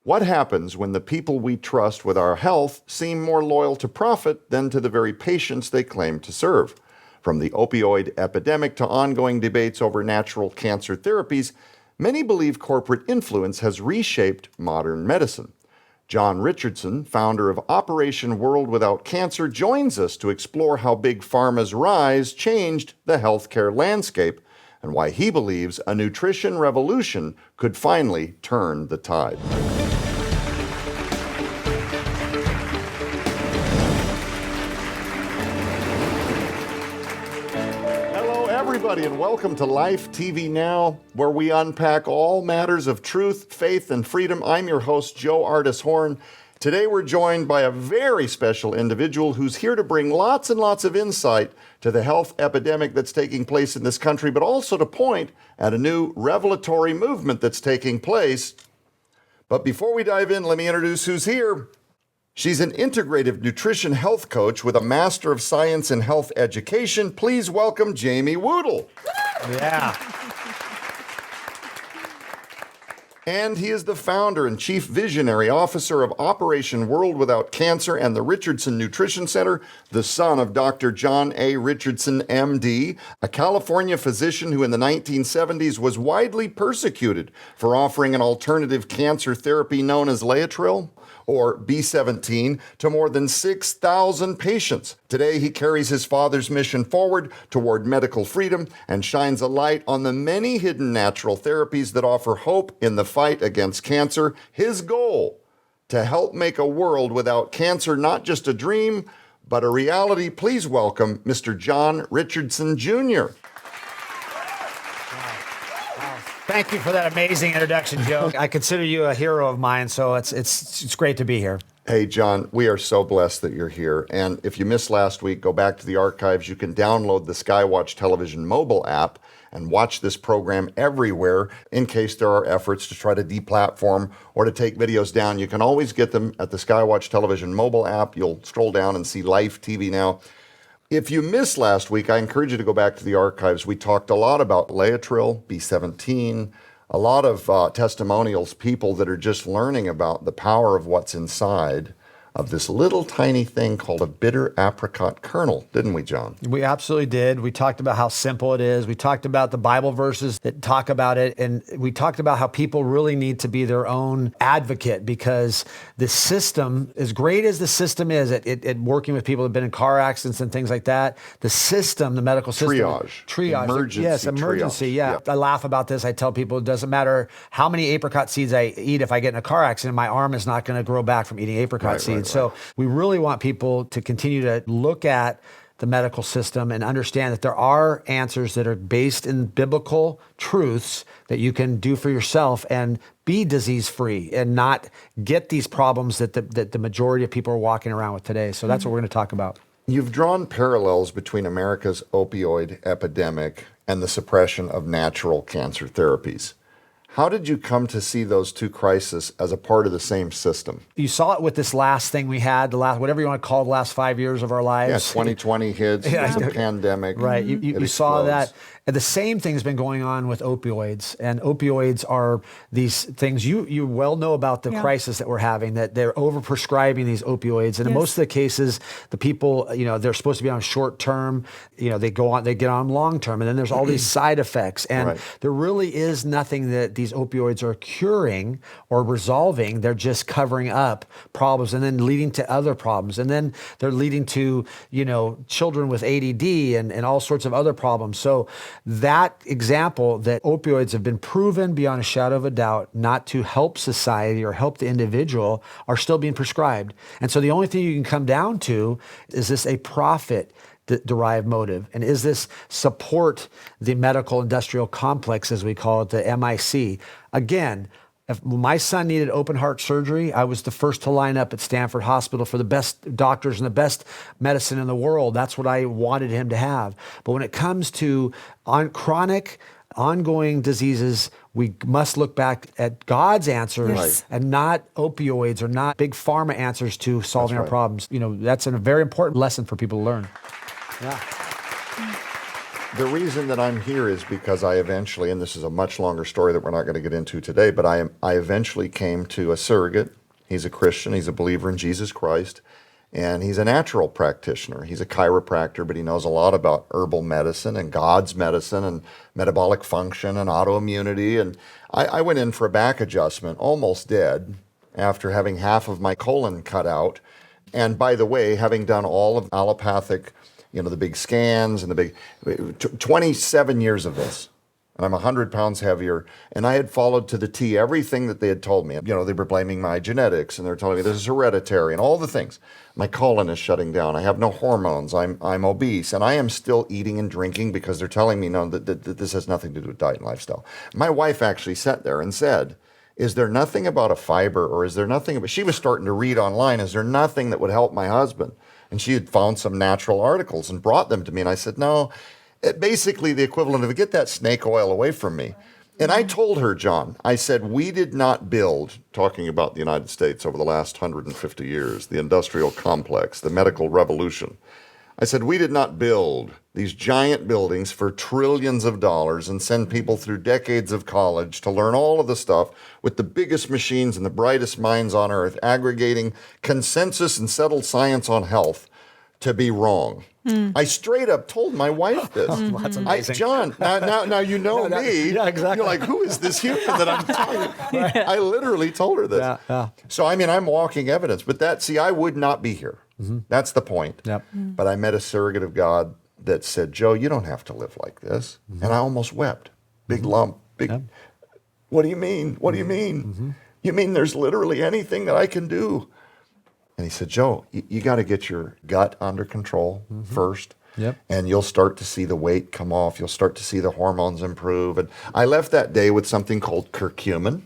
What happens when the people we trust with our health seem more loyal to profit than to the very patients they claim to serve? From the opioid epidemic to ongoing debates over natural cancer therapies, many believe corporate influence has reshaped modern medicine. John Richardson, founder of Operation World Without Cancer, joins us to explore how Big Pharma's rise changed the healthcare landscape and why he believes a nutrition revolution could finally turn the tide. Everybody, and welcome to Life TV Now, where we unpack all matters of truth, faith, and freedom. I'm your host, Joe Artis Horn. Today we're joined by a very special individual who's here to bring lots and lots of insight to the health epidemic that's taking place in this country, but also to point at a new revelatory movement that's taking place. But before we dive in, let me introduce who's here. She's an integrative nutrition health coach with a Master of Science in Health Education. Please welcome Jamie Woodle. Yeah. And he is the founder and chief visionary officer of Operation World Without Cancer and the Richardson Nutrition Center, the son of Dr. John A. Richardson, MD, a California physician who in the 1970s was widely persecuted for offering an alternative cancer therapy known as Laetrile, or B17, to more than 6,000 patients. Today, he carries his father's mission forward toward medical freedom and shines a light on the many hidden natural therapies that offer hope in the fight against cancer. His goal, to help make a world without cancer not just a dream, but a reality. Please welcome Mr. John Richardson Jr. Thank you for that amazing introduction, Joe. I consider you a hero of mine, so it's great to be here. Hey, John, we are so blessed that you're here. And if you missed last week, go back to the archives. You can download the Skywatch Television mobile app and watch this program everywhere in case there are efforts to try to deplatform or to take videos down. You can always get them at the Skywatch Television mobile app. You'll scroll down and see Life TV Now. If you missed last week, I encourage you to go back to the archives. We talked a lot about Laetrile, B17, a lot of testimonials, people that are just learning about the power of what's inside of this little tiny thing called a bitter apricot kernel, didn't we, John? We absolutely did. We talked about how simple it is. We talked about the Bible verses that talk about it. And we talked about how people really need to be their own advocate, because the system, as great as the system is at working with people who have been in car accidents and things like that, the system, the medical system. Triage. Emergency. Yes, emergency. Triage. Yeah. Yep. I laugh about this. I tell people it doesn't matter how many apricot seeds I eat. If I get in a car accident, my arm is not going to grow back from eating apricot seeds. Right. So we really want people to continue to look at the medical system and understand that there are answers that are based in biblical truths that you can do for yourself and be disease-free and not get these problems that the majority of people are walking around with today. So that's what we're going to talk about. You've drawn parallels between America's opioid epidemic and the suppression of natural cancer therapies. How did you come to see those two crises as a part of the same system? You saw it with this last thing we had, whatever you want to call the last 5 years of our lives. Yeah, 2020 hits, there's a pandemic. Right, you saw that. And the same thing has been going on with opioids. And opioids are these things, you well know about the crisis that we're having, that they're overprescribing these opioids. And in most of the cases, the people, they're supposed to be on short term, they get on long term. And then there's all these side effects. And there really is nothing that these opioids are curing or resolving. They're just covering up problems and then leading to other problems. And then they're leading to, children with ADD and all sorts of other problems. So that example, that opioids have been proven beyond a shadow of a doubt not to help society or help the individual, are still being prescribed. And so the only thing you can come down to is this a profit-derived motive? And is this support the medical industrial complex, as we call it, the MIC? Again, if my son needed open heart surgery, I was the first to line up at Stanford Hospital for the best doctors and the best medicine in the world. That's what I wanted him to have. But when it comes to chronic, ongoing diseases, we must look back at God's answers and not opioids or not big pharma answers to solving our problems. That's a very important lesson for people to learn. Yeah. The reason that I'm here is because I eventually, and this is a much longer story that we're not going to get into today, but I eventually came to a surrogate. He's a Christian. He's a believer in Jesus Christ. And he's a natural practitioner. He's a chiropractor, but he knows a lot about herbal medicine and God's medicine and metabolic function and autoimmunity. And I went in for a back adjustment, almost dead, after having half of my colon cut out. And by the way, having done all of allopathic, the big scans and the big 27 years of this. And I'm 100 pounds heavier. And I had followed to the T everything that they had told me. They were blaming my genetics, and they're telling me this is hereditary and all the things. My colon is shutting down. I have no hormones. I'm obese. And I am still eating and drinking because they're telling me that this has nothing to do with diet and lifestyle. My wife actually sat there and said, is there nothing about a fiber, or is there nothing about, she was starting to read online, is there nothing that would help my husband? And she had found some natural articles and brought them to me. And I said, no, basically the equivalent of get that snake oil away from me. And I told her, John, I said, we did not build, talking about the United States over the last 150 years, the industrial complex, the medical revolution. I said, we did not build these giant buildings for trillions of dollars and send people through decades of college to learn all of the stuff with the biggest machines and the brightest minds on earth, aggregating consensus and settled science on health to be wrong. I straight up told my wife this. That's amazing. John, now you know me. Yeah, exactly. You're like, who is this human that I'm talking? Right. I literally told her this. Yeah. So, I'm walking evidence. But I would not be here. That's the point. Yep. But I met a surrogate of God that said, Joe, you don't have to live like this. And I almost wept. Big lump. Yep. What do you mean? What do you mean? You mean there's literally anything that I can do? And he said, Joe, you got to get your gut under control first. Yep. And you'll start to see the weight come off. You'll start to see the hormones improve. And I left that day with something called curcumin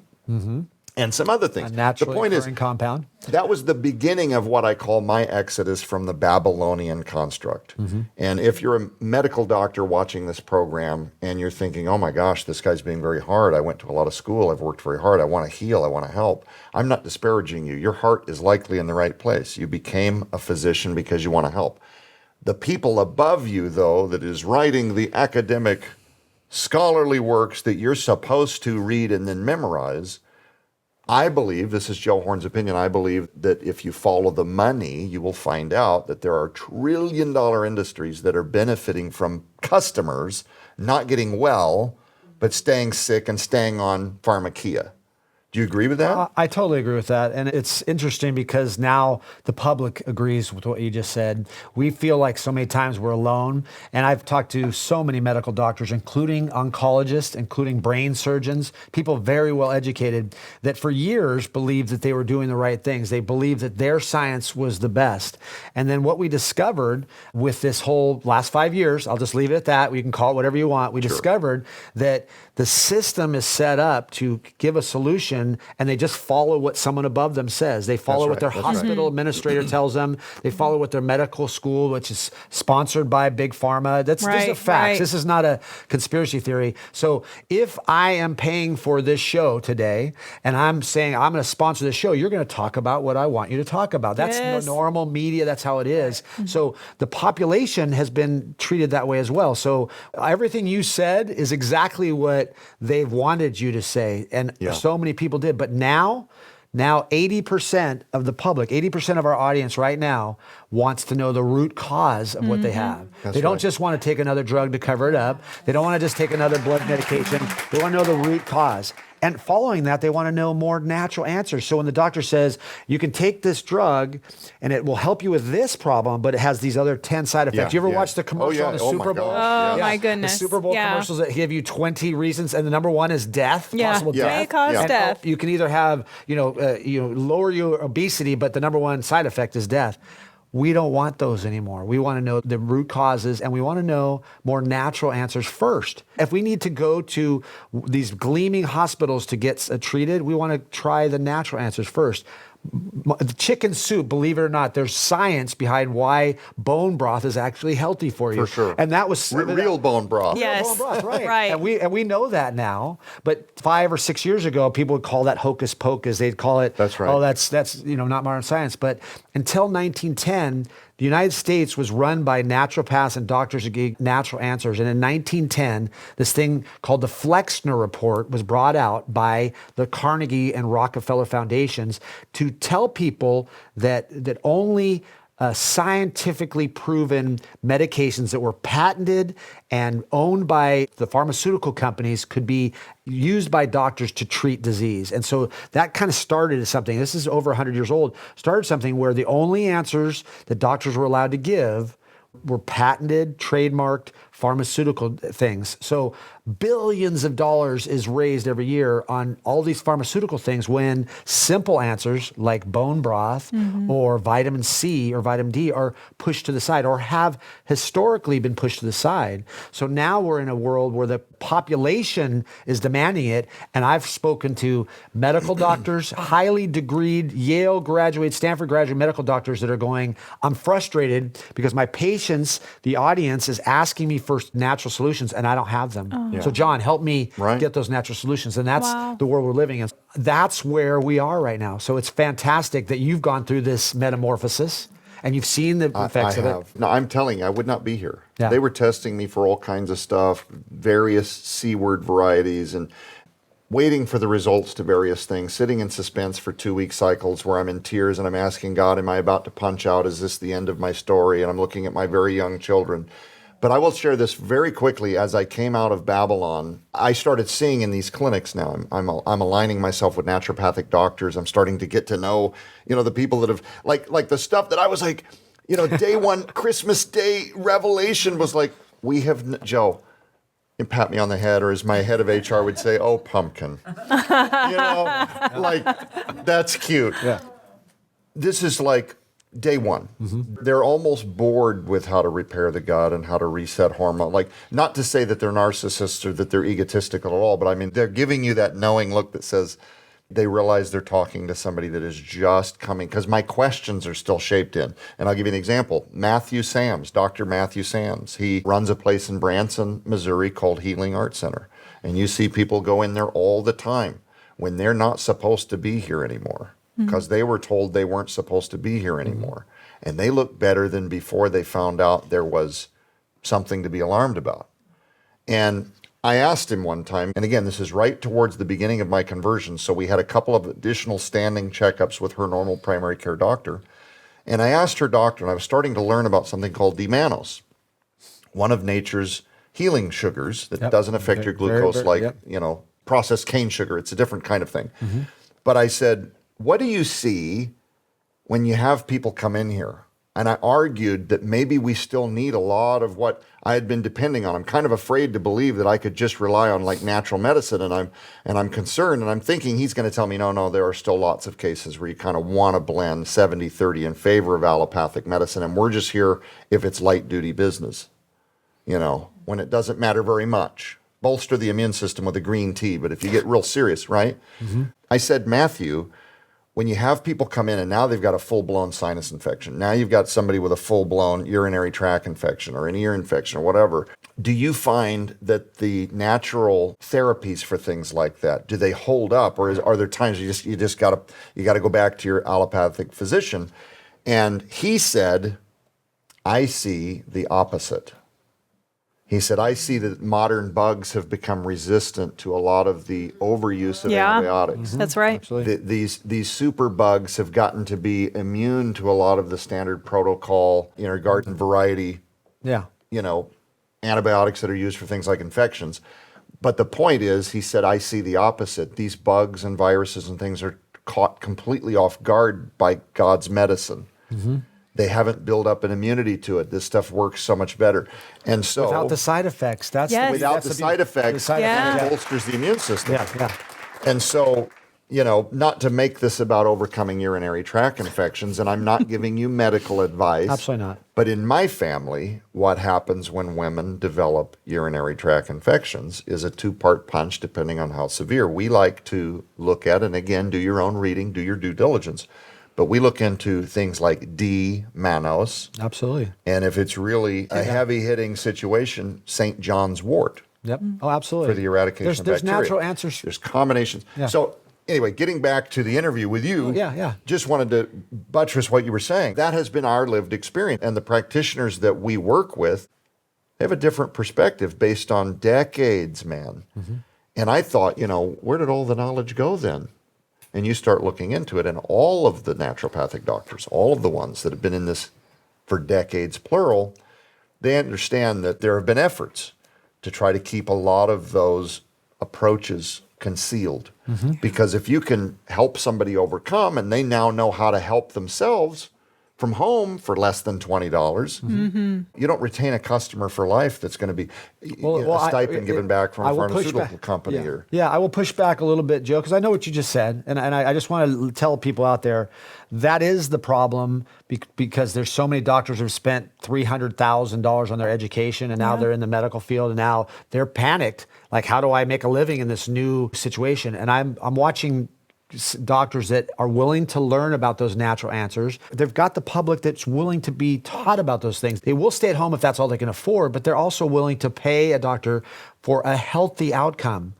and some other things. A naturally the point occurring compound. That was the beginning of what I call my exodus from the Babylonian construct. And if you're a medical doctor watching this program and you're thinking, oh my gosh, this guy's being very hard. I went to a lot of school. I've worked very hard. I want to heal. I want to help. I'm not disparaging you. Your heart is likely in the right place. You became a physician because you want to help. The people above you, though, that is writing the academic scholarly works that you're supposed to read and then memorize, I believe, this is Joe Horn's opinion, I believe that if you follow the money, you will find out that there are trillion-dollar industries that are benefiting from customers not getting well, but staying sick and staying on pharmacia. Do you agree with that? I totally agree with that. And it's interesting because now the public agrees with what you just said. We feel like so many times we're alone. And I've talked to so many medical doctors, including oncologists, including brain surgeons, people very well educated that for years believed that they were doing the right things. They believed that their science was the best. And then what we discovered with this whole last 5 years, I'll just leave it at that. We can call it whatever you want. We discovered that the system is set up to give a solution, and they just follow what someone above them says. They follow what their hospital administrator tells them. They follow what their medical school, which is sponsored by Big Pharma. These are facts. Right. This is not a conspiracy theory. So if I am paying for this show today, and I'm saying I'm going to sponsor this show, you're going to talk about what I want you to talk about. That's Yes. normal media. That's how it is. So the population has been treated that way as well. So everything you said is exactly what they've wanted you to say. And so many people did. But now 80% of the public, 80% of our audience right now wants to know the root cause of what they have. They don't just want to take another drug to cover it up. They don't want to just take another blood medication. They want to know the root cause. And following that, they want to know more natural answers. So when the doctor says, you can take this drug and it will help you with this problem, but it has these other 10 side effects. You ever watch the commercial on the Super Bowl? Oh, my goodness. The Super Bowl commercials that give you 20 reasons, and the number one is death, possible death. May cause death. You can either have, lower your obesity, but the number one side effect is death. We don't want those anymore. We want to know the root causes, and we want to know more natural answers first. If we need to go to these gleaming hospitals to get treated, we want to try the natural answers first. The chicken soup, believe it or not, there's science behind why bone broth is actually healthy for you. For sure. And that was real bone broth. Yes. Real bone broth, right. Right. And we know that now. But 5 or 6 years ago, people would call that hocus pocus. They'd call it, That's right. oh, that's not modern science. But until 1910, the United States was run by naturopaths and doctors who gave natural answers. And in 1910, this thing called the Flexner Report was brought out by the Carnegie and Rockefeller Foundations to tell people that only scientifically proven medications that were patented and owned by the pharmaceutical companies could be used by doctors to treat disease. And so that kind of started something. This is over 100 years old. Started something where the only answers that doctors were allowed to give were patented, trademarked pharmaceutical things. So billions of dollars is raised every year on all these pharmaceutical things when simple answers like bone broth or vitamin C or vitamin D are pushed to the side or have historically been pushed to the side. So now we're in a world where the population is demanding it. And I've spoken to medical doctors, highly degreed, Yale graduate, Stanford graduate medical doctors that are going, I'm frustrated because my patients, the audience is asking me for natural solutions and I don't have them. So John, help me get those natural solutions. And that's the world we're living in. That's where we are right now. So it's fantastic that you've gone through this metamorphosis and you've seen the effects of it. No, I'm telling you, I would not be here. Yeah. They were testing me for all kinds of stuff, various C-word varieties, and waiting for the results to various things, sitting in suspense for 2-week cycles where I'm in tears and I'm asking God, am I about to punch out? Is this the end of my story? And I'm looking at my very young children. But I will share this very quickly. As I came out of Babylon, I started seeing in these clinics now, I'm aligning myself with naturopathic doctors. I'm starting to get to know, the people that have, like the stuff that I was like, day one, Christmas Day revelation was like, Joe, you pat me on the head, or as my head of HR would say, oh, pumpkin. That's cute. Yeah. This is like day one. They're almost bored with how to repair the gut and how to reset hormone. Not to say that they're narcissists or that they're egotistical at all, but I mean, they're giving you that knowing look that says they realize they're talking to somebody that is just coming, because my questions are still shaped in. And I'll give you an example. Dr. Matthew Sams, he runs a place in Branson, Missouri called Healing Arts Center. And you see people go in there all the time when they're not supposed to be here anymore, because they were told they weren't supposed to be here anymore. And they look better than before they found out there was something to be alarmed about. And I asked him one time, and again, this is right towards the beginning of my conversion, so we had a couple of additional standing checkups with her normal primary care doctor. And I asked her doctor, and I was starting to learn about something called D-mannose, one of nature's healing sugars that doesn't affect your glucose processed cane sugar. It's a different kind of thing. But I said, what do you see when you have people come in here? And I argued that maybe we still need a lot of what I had been depending on. I'm kind of afraid to believe that I could just rely on natural medicine, and I'm concerned, and I'm thinking he's going to tell me, no, there are still lots of cases where you kind of want to blend 70-30 in favor of allopathic medicine, and we're just here if it's light duty business, when it doesn't matter very much. Bolster the immune system with a green tea, but if you get real serious, right? I said, Matthew, when you have people come in and now they've got a full-blown sinus infection, now you've got somebody with a full-blown urinary tract infection or an ear infection or whatever, do you find that the natural therapies for things like that, do they hold up, or are there times you got to go back to your allopathic physician? And he said, I see the opposite. He said, I see that modern bugs have become resistant to a lot of the overuse of antibiotics. That's right. These super bugs have gotten to be immune to a lot of the standard protocol, garden variety, antibiotics that are used for things like infections. But the point is, he said, I see the opposite. These bugs and viruses and things are caught completely off guard by God's medicine. They haven't built up an immunity to it. This stuff works so much better. And so without the side effects, without the side effects, it bolsters the immune system. And so, not to make this about overcoming urinary tract infections, and I'm not giving you medical advice. Absolutely not. But in my family, what happens when women develop urinary tract infections is a 2-part punch, depending on how severe. We like to look at, and again, do your own reading, do your due diligence. But we look into things like D-mannose. Absolutely. And if it's really a heavy-hitting situation, St. John's wort. Yep. Oh, absolutely. For the eradication of bacteria. There's natural answers. There's combinations. Yeah. So Anyway, getting back to the interview with you, yeah. just wanted to buttress what you were saying. That has been our lived experience. And the practitioners that we work with, they have a different perspective based on decades, man. And I thought, where did all the knowledge go then? And you start looking into it, and all of the naturopathic doctors, all of the ones that have been in this for decades, plural, they understand that there have been efforts to try to keep a lot of those approaches concealed. Because if you can help somebody overcome and they now know how to help themselves from home for less than $20, you don't retain a customer for life that's going to be a stipend given back from a pharmaceutical company. I will push back a little bit, Joe, because I know what you just said. And I just want to tell people out there, that is the problem because there's so many doctors who have spent $300,000 on their education and now they're in the medical field and now they're panicked. Like, how do I make a living in this new situation? And I'm watching doctors that are willing to learn about those natural answers. They've got the public that's willing to be taught about those things. They will stay at home if that's all they can afford, but they're also willing to pay a doctor for a healthy outcome.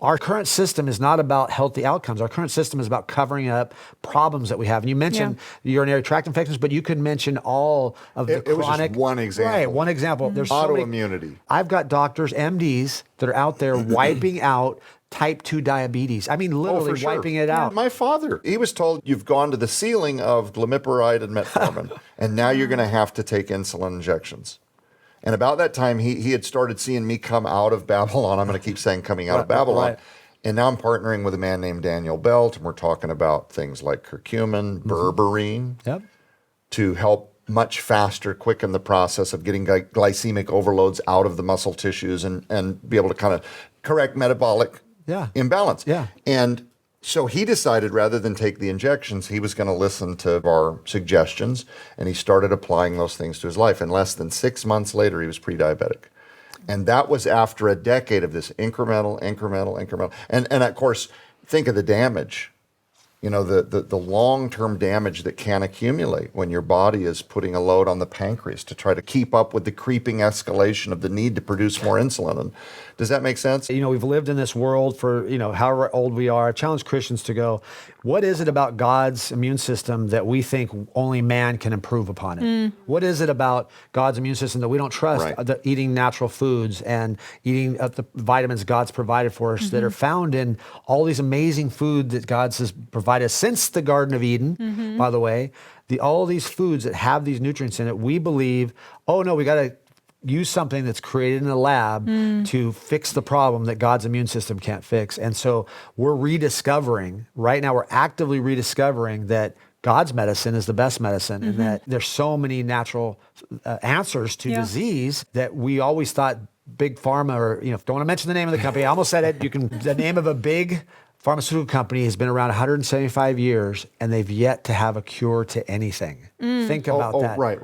Our current system is not about healthy outcomes. Our current system is about covering up problems that we have. And you mentioned urinary tract infections, but you could mention all of the chronic. It was just one example. Right, one example. There's autoimmunity. I've got doctors, MDs, that are out there wiping out type 2 diabetes. I mean, literally wiping it out. My father, he was told, you've gone to the ceiling of glimepiride and metformin, and now you're going to have to take insulin injections. And about that time, he had started seeing me come out of Babylon. I'm going to keep saying coming out of Babylon. Right. And now I'm partnering with a man named Daniel Belt, and we're talking about things like curcumin, berberine, to help much faster quicken the process of getting glycemic overloads out of the muscle tissues and be able to kind of correct metabolic imbalance. And so he decided rather than take the injections, he was going to listen to our suggestions, and he started applying those things to his life. And less than 6 months later, he was pre-diabetic. And that was after a decade of this incremental. And of course, think of the damage. The long-term damage that can accumulate when your body is putting a load on the pancreas to try to keep up with the creeping escalation of the need to produce more insulin. And does that make sense? We've lived in this world for, however old we are. I challenge Christians to go, what is it about God's immune system that we think only man can improve upon it? What is it about God's immune system that we don't trust eating natural foods and eating the vitamins God's provided for us that are found in all these amazing food that God has provided since the Garden of Eden, by the way, all these foods that have these nutrients in it, we believe, we got to use something that's created in a lab to fix the problem that God's immune system can't fix. And so we're right now we're actively rediscovering that God's medicine is the best medicine and that there's so many natural answers to disease that we always thought big pharma or, don't want to mention the name of the company. I almost said it. The name of a big pharmaceutical company has been around 175 years, and they've yet to have a cure to anything. Think about that. Right.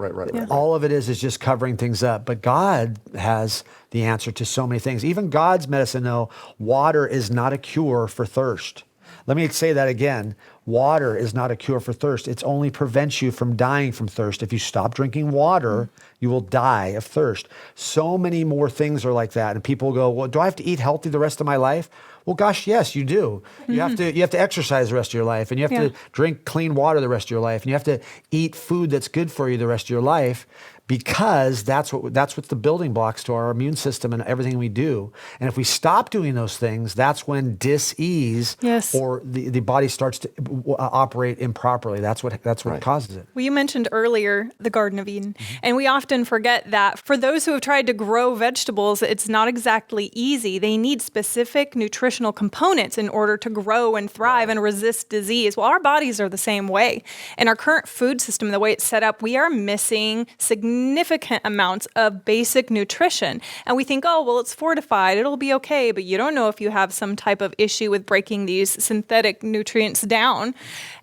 All of it is just covering things up. But God has the answer to so many things. Even God's medicine, though, water is not a cure for thirst. Let me say that again. Water is not a cure for thirst. It only prevents you from dying from thirst. If you stop drinking water, you will die of thirst. So many more things are like that. And people go, well, do I have to eat healthy the rest of my life? Well, gosh, yes, you do. You have to exercise the rest of your life, and you have to drink clean water the rest of your life, and you have to eat food that's good for you the rest of your life, because that's what's the building blocks to our immune system and everything we do. And if we stop doing those things, that's when dis-ease or the body starts to operate improperly. That's what causes it. Well, you mentioned earlier the Garden of Eden, and we often forget that for those who have tried to grow vegetables, it's not exactly easy. They need specific nutritional components in order to grow and thrive and resist disease. Well, our bodies are the same way. In our current food system, the way it's set up, we are missing significant amounts of basic nutrition. And we think, it's fortified, it'll be okay. But you don't know if you have some type of issue with breaking these synthetic nutrients down.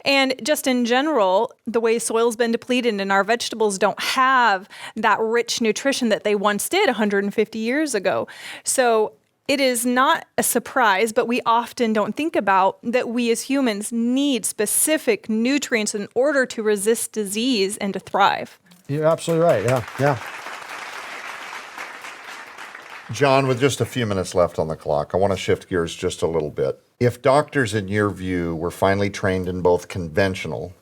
And just in general, the way soil's been depleted and our vegetables don't have that rich nutrition that they once did 150 years ago. So it is not a surprise, but we often don't think about that we as humans need specific nutrients in order to resist disease and to thrive. You're absolutely right. Yeah. John, with just a few minutes left on the clock, I want to shift gears just a little bit. If doctors, in your view, were finally trained in both conventional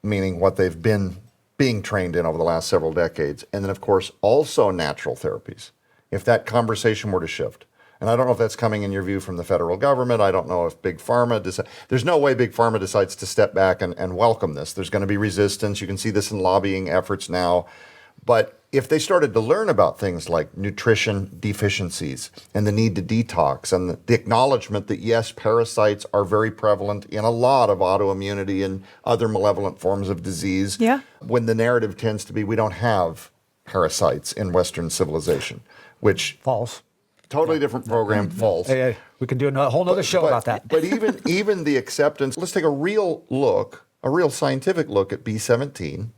meaning what they've been being trained in over the last several decades, and then, of course, also natural therapies, if that conversation were to shift, and I don't know if that's coming in your view from the federal government, I don't know if Big Pharma, there's no way Big Pharma decides to step back and welcome this. There's going to be resistance. You can see this in lobbying efforts now. But if they started to learn about things like nutrition deficiencies and the need to detox and the acknowledgement that, yes, parasites are very prevalent in a lot of autoimmunity and other malevolent forms of disease, when the narrative tends to be we don't have parasites in Western civilization, which... False. Totally different program, false. Hey, we can do a whole nother show about that. But even the acceptance, let's take a real scientific look at B17.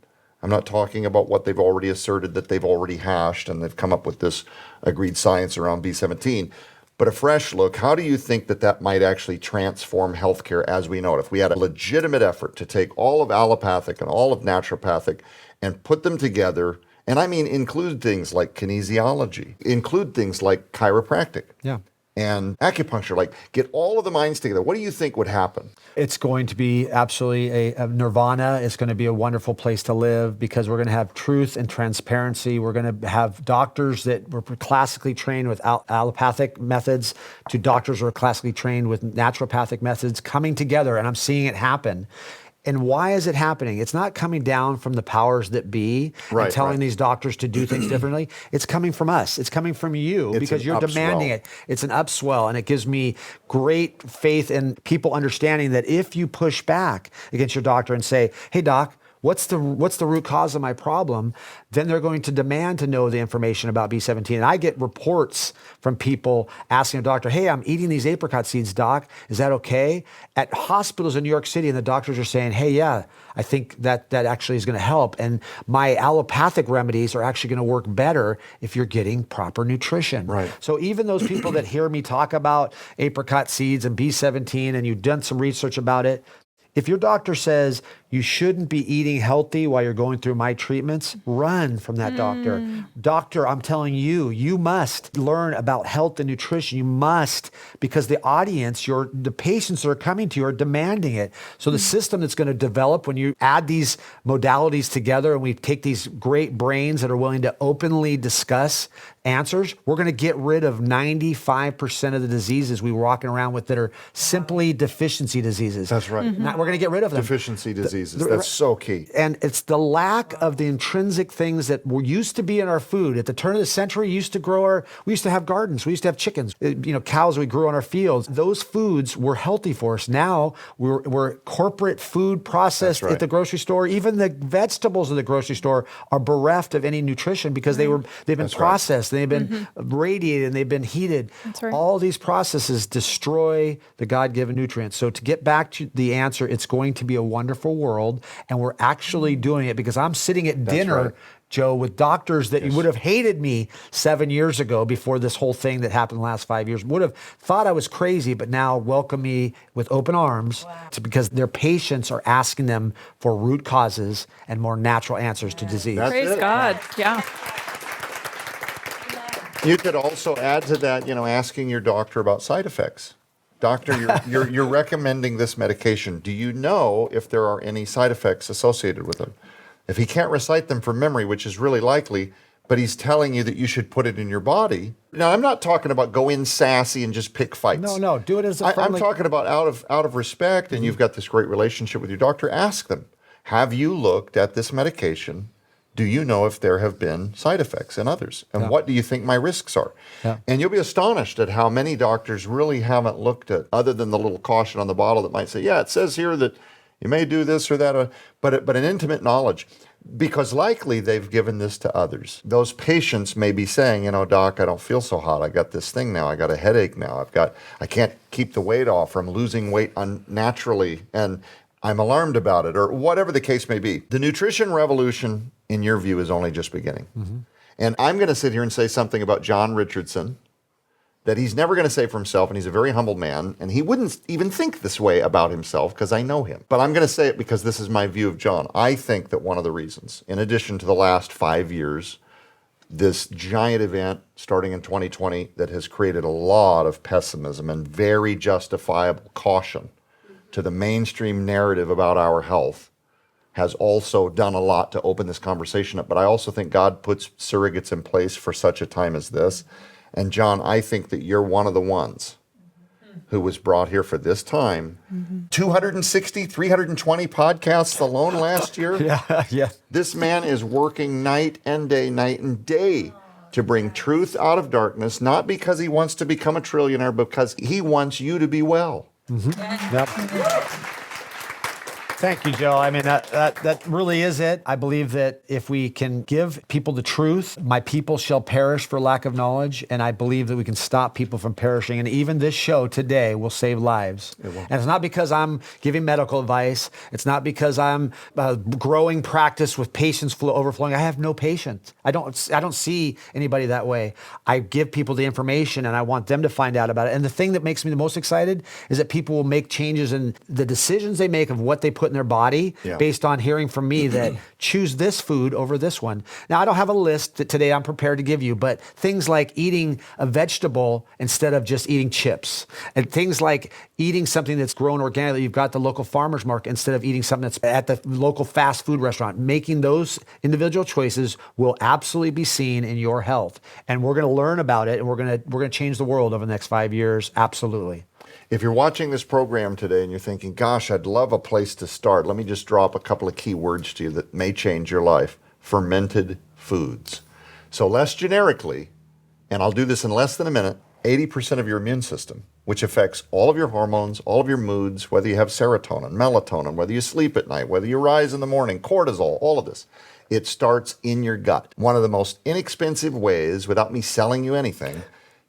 I'm not talking about what they've already asserted that they've already hashed and they've come up with this agreed science around B17. But a fresh look, how do you think that might actually transform healthcare as we know it? If we had a legitimate effort to take all of allopathic and all of naturopathic and put them together, and I mean include things like kinesiology, include things like chiropractic. And acupuncture, like get all of the minds together. What do you think would happen? It's going to be absolutely a nirvana. It's going to be a wonderful place to live because we're going to have truth and transparency. We're going to have doctors that were classically trained with allopathic methods to doctors who are classically trained with naturopathic methods coming together, and I'm seeing it happen. And why is it happening? It's not coming down from the powers that be and telling these doctors to do things differently. It's coming from us. It's coming from you because you're demanding it. It's an upswell, and it gives me great faith in people understanding that if you push back against your doctor and say, hey, doc, what's the root cause of my problem? Then they're going to demand to know the information about B17. And I get reports from people asking a doctor, hey, I'm eating these apricot seeds, doc. Is that okay? At hospitals in New York City, and the doctors are saying, hey, yeah, I think that actually is going to help. And my allopathic remedies are actually going to work better if you're getting proper nutrition. So even those people that hear me talk about apricot seeds and B17, and you've done some research about it, if your doctor says you shouldn't be eating healthy while you're going through my treatments, run from that doctor. Doctor, I'm telling you, you must learn about health and nutrition. You must, because the audience, the patients that are coming to you are demanding it. So the system that's going to develop when you add these modalities together and we take these great brains that are willing to openly discuss answers, we're going to get rid of 95% of the diseases we were walking around with that are simply deficiency diseases. That's right. We're going to get rid of them. Deficiency diseases. That's so key. And it's the lack of the intrinsic things that used to be in our food. At the turn of the century, we used to have gardens. We used to have chickens, cows we grew on our fields. Those foods were healthy for us. Now we're corporate food processed at the grocery store. Even the vegetables in the grocery store are bereft of any nutrition because they've been processed. They've been radiated and they've been heated. All these processes destroy the God-given nutrients. So to get back to the answer, it's going to be a wonderful world, and we're actually doing it because I'm sitting at dinner, Joe, with doctors that would have hated me 7 years ago before this whole thing that happened in the last 5 years, would have thought I was crazy, but now welcome me with open arms because their patients are asking them for root causes and more natural answers to disease. Praise God. Yeah. You could also add to that, asking your doctor about side effects. Doctor, you're recommending this medication. Do you know if there are any side effects associated with it? If he can't recite them from memory, which is really likely, but he's telling you that you should put it in your body. Now, I'm not talking about go in sassy and just pick fights. No, do it as a friendly... I'm talking about out of respect, and you've got this great relationship with your doctor. Ask them, have you looked at this medication? Do you know if there have been side effects in others? And what do you think my risks are? And you'll be astonished at how many doctors really haven't looked at, other than the little caution on the bottle that might say, yeah, it says here that you may do this or that, but an intimate knowledge. Because likely they've given this to others. Those patients may be saying, doc, I don't feel so hot. I got this thing now. I got a headache now. I can't keep the weight off, or I'm losing weight unnaturally, and I'm alarmed about it, or whatever the case may be. The nutrition revolution, in your view, is only just beginning. And I'm going to sit here and say something about John Richardson that he's never going to say for himself, and he's a very humble man, and he wouldn't even think this way about himself because I know him. But I'm going to say it because this is my view of John. I think that one of the reasons, in addition to the last 5 years, this giant event starting in 2020 that has created a lot of pessimism and very justifiable caution to the mainstream narrative about our health has also done a lot to open this conversation up. But I also think God puts surrogates in place for such a time as this. And John, I think that you're one of the ones who was brought here for this time. 260, 320 podcasts alone last year. Yeah. This man is working night and day to bring truth out of darkness, not because he wants to become a trillionaire, but because he wants you to be well. Yep. Thank you, Joe. I mean, that really is it. I believe that if we can give people the truth, my people shall perish for lack of knowledge. And I believe that we can stop people from perishing. And even this show today will save lives. And it's not because I'm giving medical advice. It's not because I'm growing practice with patience overflowing. I have no patience. I don't see anybody that way. I give people the information and I want them to find out about it. And the thing that makes me the most excited is that people will make changes in the decisions they make of what they put in their body based on hearing from me that choose this food over this one. Now, I don't have a list that today I'm prepared to give you, but things like eating a vegetable instead of just eating chips, and things like eating something that's grown organically. You've got the local farmer's market instead of eating something that's at the local fast food restaurant. Making those individual choices will absolutely be seen in your health. And we're going to learn about it, and we're going to change the world over the next 5 years. Absolutely. If you're watching this program today and you're thinking, gosh, I'd love a place to start, let me just drop a couple of key words to you that may change your life. Fermented foods. So less generically, and I'll do this in less than a minute, 80% of your immune system, which affects all of your hormones, all of your moods, whether you have serotonin, melatonin, whether you sleep at night, whether you rise in the morning, cortisol, all of this. It starts in your gut. One of the most inexpensive ways, without me selling you anything,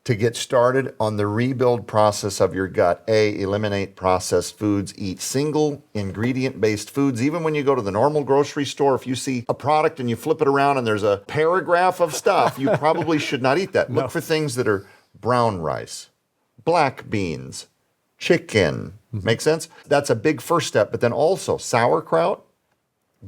to get started on the rebuild process of your gut. Eliminate processed foods, eat single ingredient-based foods. Even when you go to the normal grocery store, if you see a product and you flip it around and there's a paragraph of stuff, you probably should not eat that. Look for things that are brown rice, black beans, chicken. Make sense? That's a big first step. But then also sauerkraut,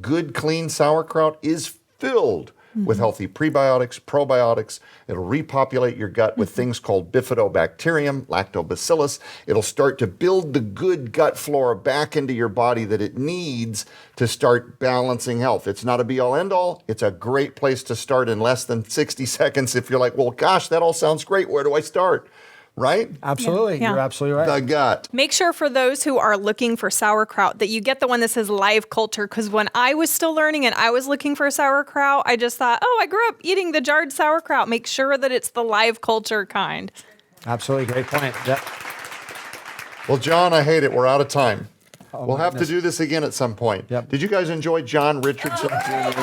good clean sauerkraut is filled with healthy prebiotics, probiotics. It'll repopulate your gut with things called bifidobacterium, lactobacillus. It'll start to build the good gut flora back into your body that it needs to start balancing health. It's not a be-all, end-all. It's a great place to start in less than 60 seconds if you're like, well, gosh, that all sounds great. Where do I start? Right? Absolutely. Yeah. You're absolutely right. The gut. Make sure for those who are looking for sauerkraut that you get the one that says live culture, because when I was still learning and I was looking for sauerkraut, I just thought, I grew up eating the jarred sauerkraut. Make sure that it's the live culture kind. Absolutely. Great point. Yep. Well, John, I hate it. We're out of time. We'll my have goodness. to do this again at some point. Yep. Did you guys enjoy John Richardson Jr.?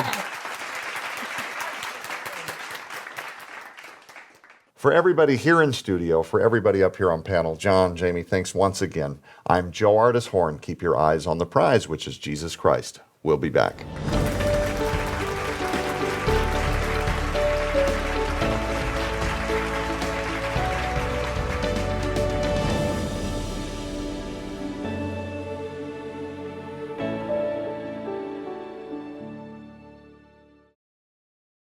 For everybody here in studio, for everybody up here on panel, John, Jamie, thanks once again. I'm Joe Artis Horn. Keep your eyes on the prize, which is Jesus Christ. We'll be back.